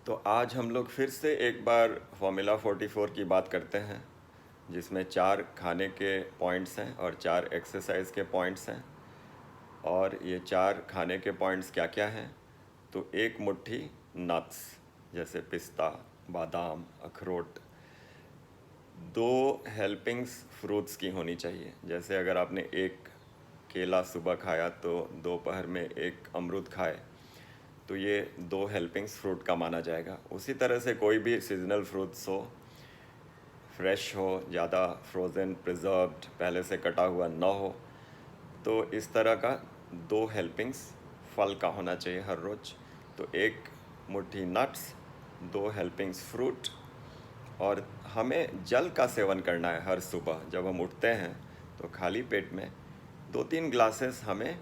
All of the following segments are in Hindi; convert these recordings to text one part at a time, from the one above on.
तो आज हम लोग फिर से एक बार फॉर्मूला 44 की बात करते हैं, जिसमें 4 खाने के पॉइंट्स हैं और 4 एक्सरसाइज के पॉइंट्स हैं। और ये 4 खाने के पॉइंट्स क्या क्या हैं? तो एक मुट्ठी नट्स जैसे पिस्ता, बादाम, अखरोट। 2 हेल्पिंग्स फ्रूट्स की होनी चाहिए। जैसे अगर आपने एक केला सुबह खाया तो दोपहर में एक अमरूद खाए, तो ये 2 हेल्पिंग्स फ्रूट का माना जाएगा। उसी तरह से कोई भी सीजनल फ्रूट्स हो, फ्रेश हो, ज़्यादा फ्रोज़न प्रिजर्व्ड पहले से कटा हुआ ना हो, तो इस तरह का 2 हेल्पिंग्स फल का होना चाहिए हर रोज़। तो एक मुट्ठी नट्स, 2 हेल्पिंग्स फ्रूट। और हमें जल का सेवन करना है हर सुबह। जब हम उठते हैं तो खाली पेट में 2-3 ग्लासेस हमें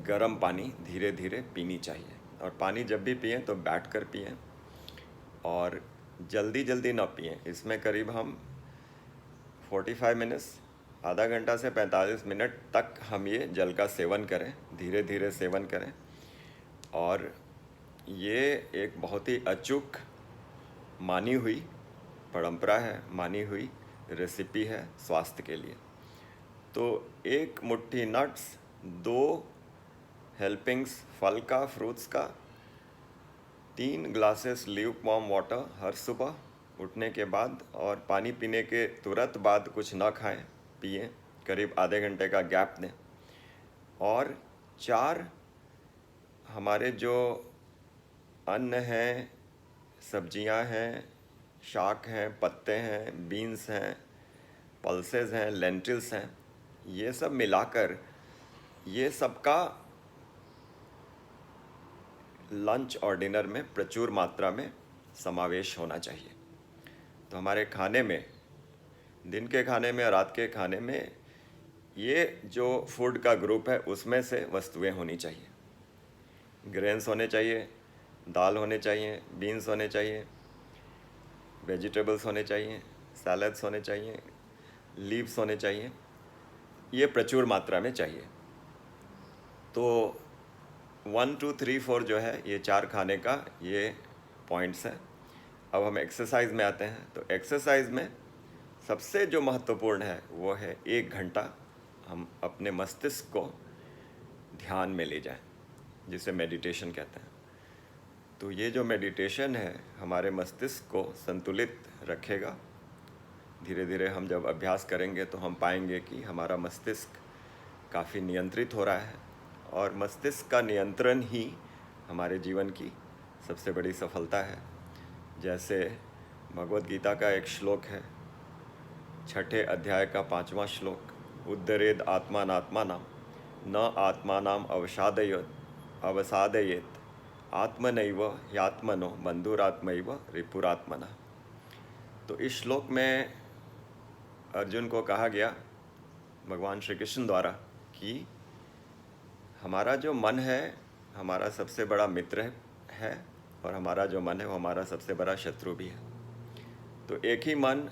गर्म पानी धीरे धीरे पीनी चाहिए। और पानी जब भी पिएं तो बैठ कर पिएं और जल्दी जल्दी ना पिएं। इसमें करीब हम 45 मिनट्स, आधा घंटा से 45 मिनट तक हम ये जल का सेवन करें, धीरे धीरे सेवन करें। और ये एक बहुत ही अचूक मानी हुई परंपरा है, मानी हुई रेसिपी है स्वास्थ्य के लिए। तो एक मुट्ठी नट्स, 2 हेल्पिंग्स फल का, फ्रूट्स का, 3 ग्लासेस ल्यूकवार्म वाटर हर सुबह उठने के बाद, और पानी पीने के तुरंत बाद कुछ ना खाएं, पिएं, करीब आधे घंटे का गैप दें। और 4 हमारे जो अन्न हैं, सब्जियां हैं, शाक हैं, पत्ते हैं, बीन्स हैं, पल्सेस हैं, लेंटिल्स हैं, ये सब मिलाकर ये सबका लंच और डिनर में प्रचुर मात्रा में समावेश होना चाहिए। तो हमारे खाने में, दिन के खाने में और रात के खाने में, ये जो फूड का ग्रुप है उसमें से वस्तुएं होनी चाहिए। ग्रेन्स होने चाहिए, दाल होने चाहिए, बीन्स होने चाहिए, वेजिटेबल्स होने चाहिए, सैलड्स होने चाहिए, लीव्स होने चाहिए। ये प्रचुर मात्रा में चाहिए। तो 1 2 3 4 जो है, ये 4 खाने का ये पॉइंट्स हैं। अब हम एक्सरसाइज में आते हैं। तो एक्सरसाइज में सबसे जो महत्वपूर्ण है वो है 1 घंटा हम अपने मस्तिष्क को ध्यान में ले जाएं, जिसे मेडिटेशन कहते हैं। तो ये जो मेडिटेशन है हमारे मस्तिष्क को संतुलित रखेगा। धीरे धीरे हम जब अभ्यास करेंगे तो हम पाएंगे कि हमारा मस्तिष्क काफ़ी नियंत्रित हो रहा है, और मस्तिष्क का नियंत्रण ही हमारे जीवन की सबसे बड़ी सफलता है। जैसे भगवत गीता का एक श्लोक है, 6ठे अध्याय का 5वां श्लोक, उद्धरेद आत्मानात्मानाम न आत्मानाम अवसादयेत आत्मनैव ह्यात्मनो बंधुरात्मैव रिपुरात्मना। तो इस श्लोक में अर्जुन को कहा गया भगवान श्री कृष्ण द्वारा कि हमारा जो मन है हमारा सबसे बड़ा मित्र है, और हमारा जो मन है वो हमारा सबसे बड़ा शत्रु भी है। तो एक ही मन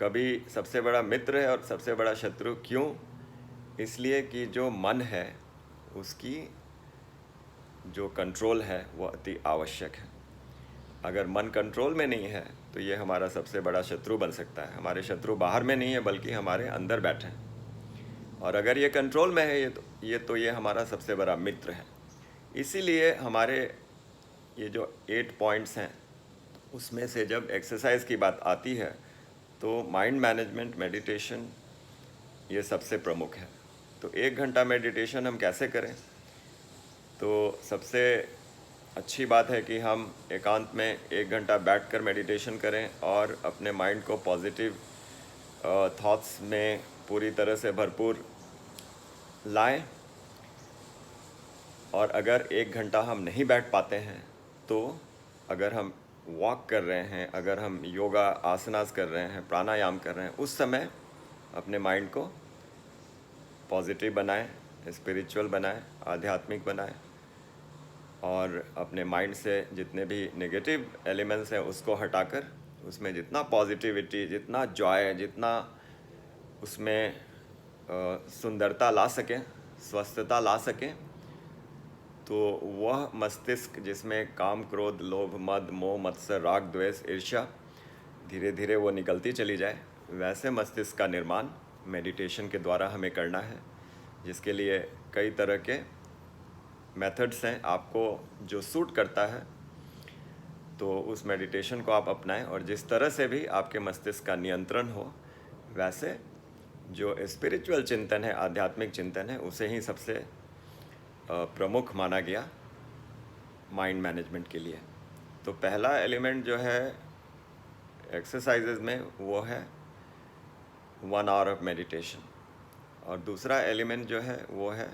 कभी सबसे बड़ा मित्र है और सबसे बड़ा शत्रु। क्यों? इसलिए कि जो मन है उसकी जो कंट्रोल है वो अति आवश्यक है। अगर मन कंट्रोल में नहीं है तो ये हमारा सबसे बड़ा शत्रु बन सकता है। हमारे शत्रु बाहर में नहीं है बल्कि हमारे अंदर बैठे हैं। और अगर ये कंट्रोल में है ये हमारा सबसे बड़ा मित्र है। इसीलिए हमारे ये जो 8 पॉइंट्स हैं उसमें से जब एक्सरसाइज की बात आती है तो माइंड मैनेजमेंट, मेडिटेशन, ये सबसे प्रमुख है। तो 1 घंटा मेडिटेशन हम कैसे करें? तो सबसे अच्छी बात है कि हम एकांत में 1 घंटा बैठकर मेडिटेशन करें और अपने माइंड को पॉजिटिव थॉट्स में पूरी तरह से भरपूर लाएं। और अगर 1 घंटा हम नहीं बैठ पाते हैं तो अगर हम वॉक कर रहे हैं, अगर हम योगा आसनास कर रहे हैं, प्राणायाम कर रहे हैं, उस समय अपने माइंड को पॉजिटिव बनाएं, स्पिरिचुअल बनाएं, आध्यात्मिक बनाएं, और अपने माइंड से जितने भी नेगेटिव एलिमेंट्स हैं उसको हटाकर उसमें जितना पॉजिटिविटी, जितना जॉय, जितना उसमें सुंदरता ला सकें, स्वस्थता ला सकें, तो वह मस्तिष्क जिसमें काम, क्रोध, लोभ, मद, मोह, मत्सर, राग, द्वेष, ईर्ष्या धीरे धीरे वो निकलती चली जाए, वैसे मस्तिष्क का निर्माण मेडिटेशन के द्वारा हमें करना है, जिसके लिए कई तरह के मेथड्स हैं। आपको जो सूट करता है तो उस मेडिटेशन को आप अपनाएं, और जिस तरह से भी आपके मस्तिष्क का नियंत्रण हो, वैसे जो स्पिरिचुअल चिंतन है, आध्यात्मिक चिंतन है, उसे ही सबसे प्रमुख माना गया माइंड मैनेजमेंट के लिए। तो पहला एलिमेंट जो है एक्सरसाइजेज में वो है 1 आवर ऑफ मेडिटेशन, और दूसरा एलिमेंट जो है वो है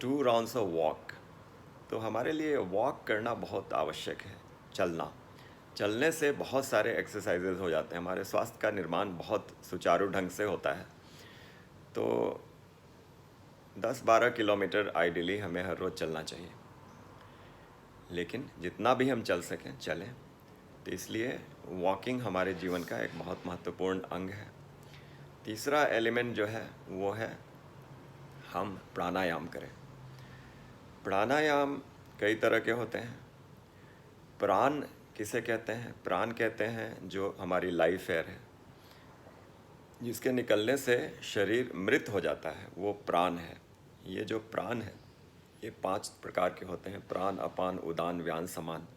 2 राउंड्स ऑफ वॉक। तो हमारे लिए वॉक करना बहुत आवश्यक है, चलने से बहुत सारे एक्सरसाइजेज हो जाते हैं, हमारे स्वास्थ्य का निर्माण बहुत सुचारू ढंग से होता है। तो 10-12 किलोमीटर आइडियली हमें हर रोज़ चलना चाहिए, लेकिन जितना भी हम चल सकें चलें। तो इसलिए वॉकिंग हमारे जीवन का एक बहुत महत्वपूर्ण अंग है। तीसरा एलिमेंट जो है वो है हम प्राणायाम करें। प्राणायाम कई तरह के होते हैं। प्राण किसे कहते हैं? प्राण कहते हैं जो हमारी लाइफ एयर है, जिसके निकलने से शरीर मृत हो जाता है, वो प्राण है। ये जो प्राण है ये 5 प्रकार के होते हैं: प्राण, अपान, उदान, व्यान, समान।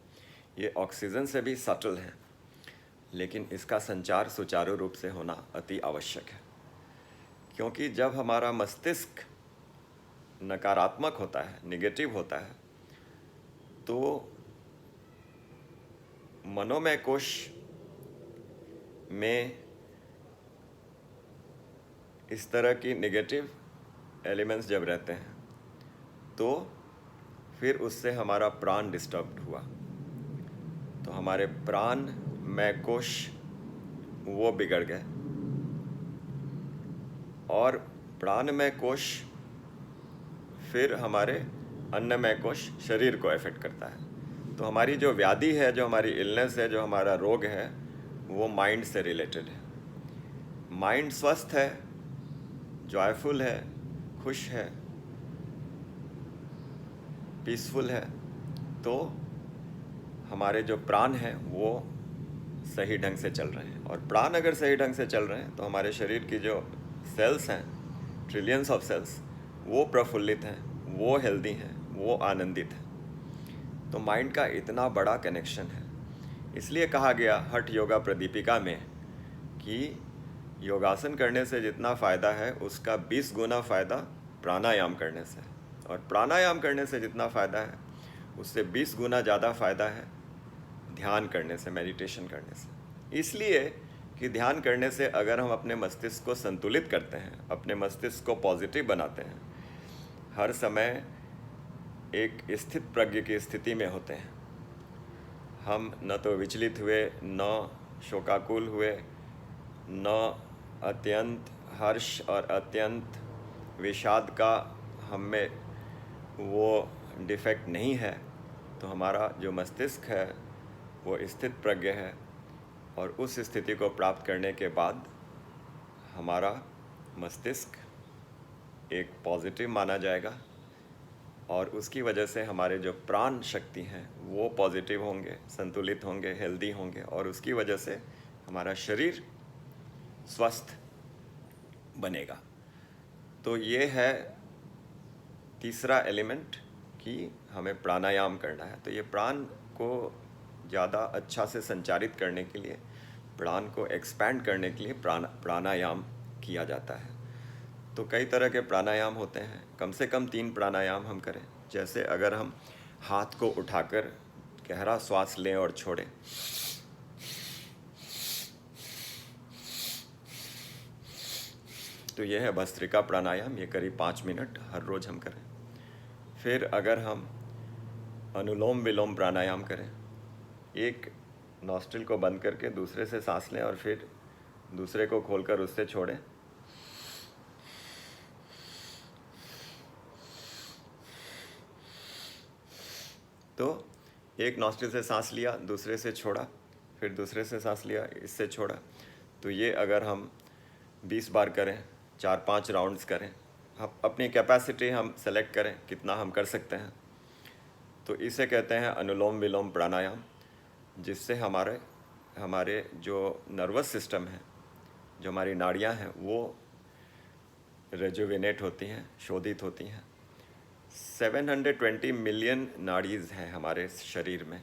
ये ऑक्सीजन से भी सटल हैं, लेकिन इसका संचार सुचारू रूप से होना अति आवश्यक है, क्योंकि जब हमारा मस्तिष्क नकारात्मक होता है, नेगेटिव होता है, तो मनोमय कोश में इस तरह की नेगेटिव एलिमेंट्स जब रहते हैं तो फिर उससे हमारा प्राण डिस्टर्ब हुआ, तो हमारे प्राणमय कोश वो बिगड़ गए, और प्राणमय कोश फिर हमारे अन्नमय कोश शरीर को अफेक्ट करता है। तो हमारी जो व्याधि है, जो हमारी इलनेस है, जो हमारा रोग है, वो माइंड से रिलेटेड है। माइंड स्वस्थ है, जॉयफुल है, खुश है, पीसफुल है, तो हमारे जो प्राण हैं वो सही ढंग से चल रहे हैं। और प्राण अगर सही ढंग से चल रहे हैं तो हमारे शरीर की जो सेल्स हैं, ट्रिलियंस ऑफ सेल्स, वो प्रफुल्लित हैं, वो हेल्दी हैं, वो आनंदित हैं। तो माइंड का इतना बड़ा कनेक्शन है। इसलिए कहा गया हठ योगा प्रदीपिका में कि योगासन करने से जितना फ़ायदा है उसका 20 गुना फ़ायदा प्राणायाम करने से, और प्राणायाम करने से जितना फ़ायदा है उससे 20 गुना ज़्यादा फ़ायदा है ध्यान करने से, मेडिटेशन करने से। इसलिए कि ध्यान करने से अगर हम अपने मस्तिष्क को संतुलित करते हैं, अपने मस्तिष्क को पॉजिटिव बनाते हैं, हर समय एक स्थित प्रज्ञ की स्थिति में होते हैं, हम न तो विचलित हुए, न शोकाकुल हुए, न अत्यंत हर्ष और अत्यंत विषाद का हम में वो डिफेक्ट नहीं है, तो हमारा जो मस्तिष्क है वो स्थित प्रज्ञ है, और उस स्थिति को प्राप्त करने के बाद हमारा मस्तिष्क एक पॉजिटिव माना जाएगा, और उसकी वजह से हमारे जो प्राण शक्ति हैं वो पॉजिटिव होंगे, संतुलित होंगे, हेल्दी होंगे, और उसकी वजह से हमारा शरीर स्वस्थ बनेगा। तो ये है तीसरा एलिमेंट कि हमें प्राणायाम करना है। तो ये प्राण को ज़्यादा अच्छा से संचारित करने के लिए, प्राण को एक्सपैंड करने के लिए प्राणायाम किया जाता है। तो कई तरह के प्राणायाम होते हैं, कम से कम 3 प्राणायाम हम करें। जैसे अगर हम हाथ को उठाकर गहरा श्वास लें और छोड़ें, तो यह है भस्त्रिका प्राणायाम, ये करीब 5 मिनट हर रोज़ हम करें। फिर अगर हम अनुलोम विलोम प्राणायाम करें, एक नॉस्ट्रिल को बंद करके दूसरे से सांस लें और फिर दूसरे को खोलकर उससे छोड़ें, तो एक नॉस्ट्रिल से सांस लिया, दूसरे से छोड़ा, फिर दूसरे से सांस लिया, इससे छोड़ा, तो ये अगर हम 20 बार करें, 4-5 राउंड्स करें, हम अपनी कैपेसिटी हम सेलेक्ट करें कितना हम कर सकते हैं, तो इसे कहते हैं अनुलोम विलोम प्राणायाम, जिससे हमारे जो नर्वस सिस्टम है, जो हमारी नाड़ियाँ हैं, वो रेजुविनेट होती हैं, शोधित होती हैं। 720 मिलियन नाड़ीज़ हैं हमारे शरीर में,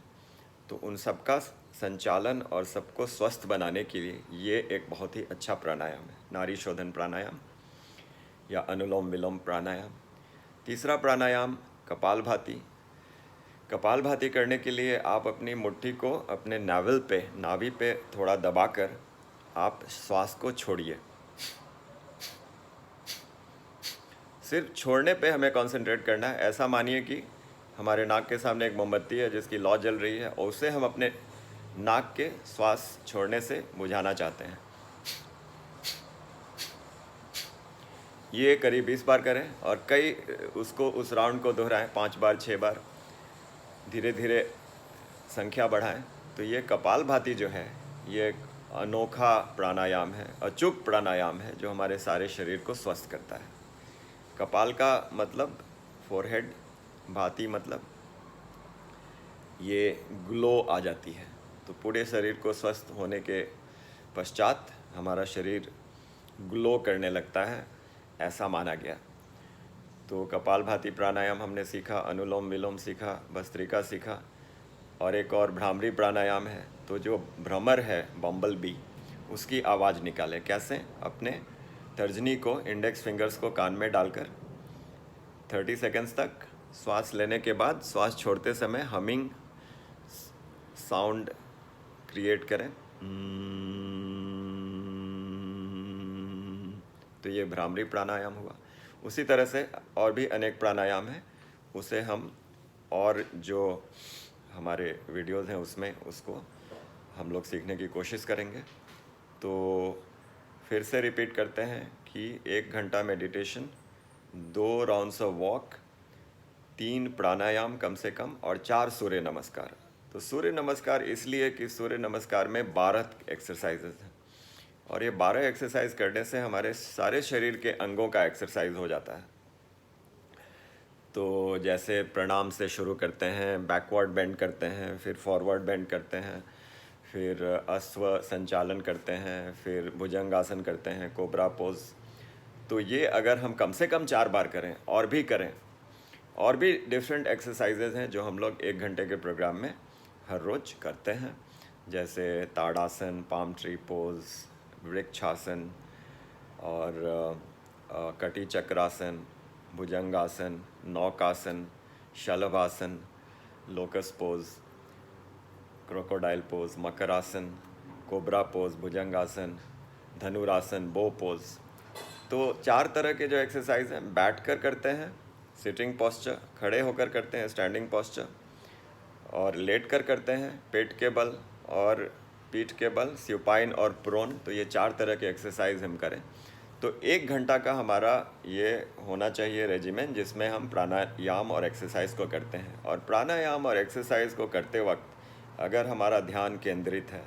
तो उन सबका संचालन और सबको स्वस्थ बनाने के लिए ये एक बहुत ही अच्छा प्राणायाम है, नाड़ी शोधन प्राणायाम या अनुलोम विलोम प्राणायाम। तीसरा प्राणायाम कपालभाति। कपालभाति करने के लिए आप अपनी मुट्ठी को अपने नाभि पे थोड़ा दबाकर आप श्वास को छोड़िए। सिर्फ छोड़ने पे हमें कंसंट्रेट करना है। ऐसा मानिए कि हमारे नाक के सामने एक मोमबत्ती है जिसकी लौ जल रही है, और उसे हम अपने नाक के श्वास छोड़ने से बुझाना चाहते हैं। ये करीब 20 बार करें और उस राउंड को दोहराएं 5 बार 6 बार, धीरे धीरे संख्या बढ़ाएं। तो ये कपालभाति जो है ये एक अनोखा प्राणायाम है, अचूक प्राणायाम है, जो हमारे सारे शरीर को स्वस्थ करता है। कपाल का मतलब फोरहेड, भाति मतलब ये ग्लो आ जाती है। तो पूरे शरीर को स्वस्थ होने के पश्चात हमारा शरीर ग्लो करने लगता है, ऐसा माना गया। तो कपालभाति प्राणायाम हमने सीखा, अनुलोम विलोम सीखा, भस्त्रिका सीखा, और एक और भ्रामरी प्राणायाम है। तो जो भ्रमर है, बम्बल बी, उसकी आवाज़ निकालें। कैसे? अपने तर्जनी को, इंडेक्स फिंगर्स को कान में डालकर 30 सेकेंड्स तक श्वास लेने के बाद श्वास छोड़ते समय हमिंग साउंड क्रिएट करें। तो ये भ्रामरी प्राणायाम हुआ। उसी तरह से और भी अनेक प्राणायाम हैं, उसे हम और जो हमारे वीडियोज़ हैं उसमें उसको हम लोग सीखने की कोशिश करेंगे। तो फिर से रिपीट करते हैं कि 1 घंटा मेडिटेशन, 2 राउंड्स ऑफ वॉक, 3 प्राणायाम कम से कम, और 4 सूर्य नमस्कार। तो सूर्य नमस्कार इसलिए कि सूर्य नमस्कार में 12 एक्सरसाइजेज हैं, और ये 12 एक्सरसाइज करने से हमारे सारे शरीर के अंगों का एक्सरसाइज हो जाता है। तो जैसे प्रणाम से शुरू करते हैं, बैकवर्ड बेंड करते हैं, फिर फॉरवर्ड बेंड करते हैं, फिर अश्व संचालन करते हैं, फिर भुजंगासन करते हैं, कोबरा पोज। तो ये अगर हम कम से कम 4 बार करें और भी करें, और भी डिफरेंट एक्सरसाइजेज हैं जो हम लोग 1 घंटे के प्रोग्राम में हर रोज़ करते हैं, जैसे Tadasana, palm tree pose, Vrikshasana, और Kati Chakrasana, Bhujangasana, Naukasana, Shalabhasana, locust pose, crocodile pose, Makarasana, cobra pose, Bhujangasana, Dhanurasana, bow pose. तो 4 तरह के जो एक्सरसाइज हैं, बैठ कर करते हैं, सिटिंग पोस्चर, खड़े होकर करते हैं, स्टैंडिंग पोस्चर, और लेट कर करते हैं, पेट के बल और पीठ के बल, स्यूपाइन और प्रोन। तो ये 4 तरह के एक्सरसाइज हम करें। तो 1 घंटा का हमारा ये होना चाहिए रेजिमेंट, जिसमें हम प्राणायाम और एक्सरसाइज को करते हैं। और प्राणायाम और एक्सरसाइज को करते वक्त अगर हमारा ध्यान केंद्रित है,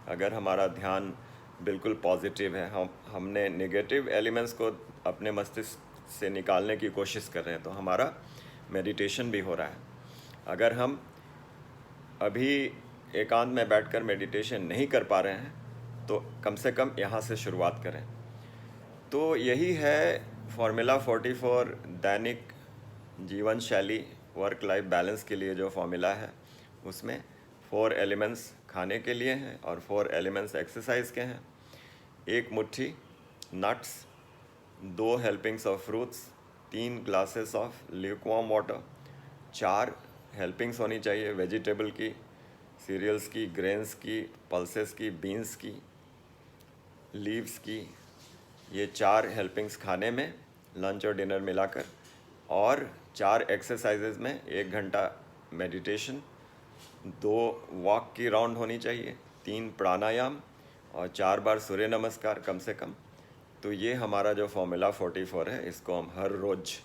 अगर हमारा ध्यान बिल्कुल पॉजिटिव है, हमने नेगेटिव एलिमेंट्स को अपने मस्तिष्क से निकालने की कोशिश कर रहे हैं, तो हमारा मेडिटेशन भी हो रहा है। अगर हम अभी एकांत में बैठकर मेडिटेशन नहीं कर पा रहे हैं, तो कम से कम यहाँ से शुरुआत करें। तो यही है फार्मूला 44 दैनिक जीवन शैली, वर्क लाइफ बैलेंस के लिए जो फार्मूला है, उसमें 4 एलिमेंट्स खाने के लिए हैं और 4 एलिमेंट्स एक्सरसाइज के हैं। 1 मुट्ठी nuts, 2 helpings of fruits, 3 glasses of lukewarm water, 4 helpings होनी चाहिए वेजिटेबल की, सीरियल्स की, ग्रेन्स की, पल्सेस की, बीन्स की, लीव्स की। ये 4 हेल्पिंग्स खाने में, लंच और डिनर मिलाकर, और 4 एक्सरसाइजेज में 1 घंटा मेडिटेशन, 2 वॉक की राउंड होनी चाहिए, 3 प्राणायाम और 4 बार सूर्य नमस्कार कम से कम। तो ये हमारा जो फार्मूला 44 है, इसको हम हर रोज़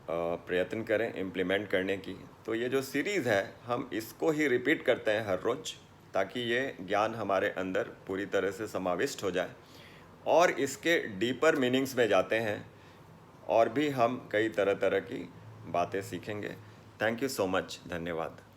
प्रयत्न करें इम्प्लीमेंट करने की। तो ये जो सीरीज़ है, हम इसको ही रिपीट करते हैं हर रोज़, ताकि ये ज्ञान हमारे अंदर पूरी तरह से समाविष्ट हो जाए, और इसके डीपर मीनिंग्स में जाते हैं, और भी हम कई तरह तरह की बातें सीखेंगे। थैंक यू सो मच, धन्यवाद।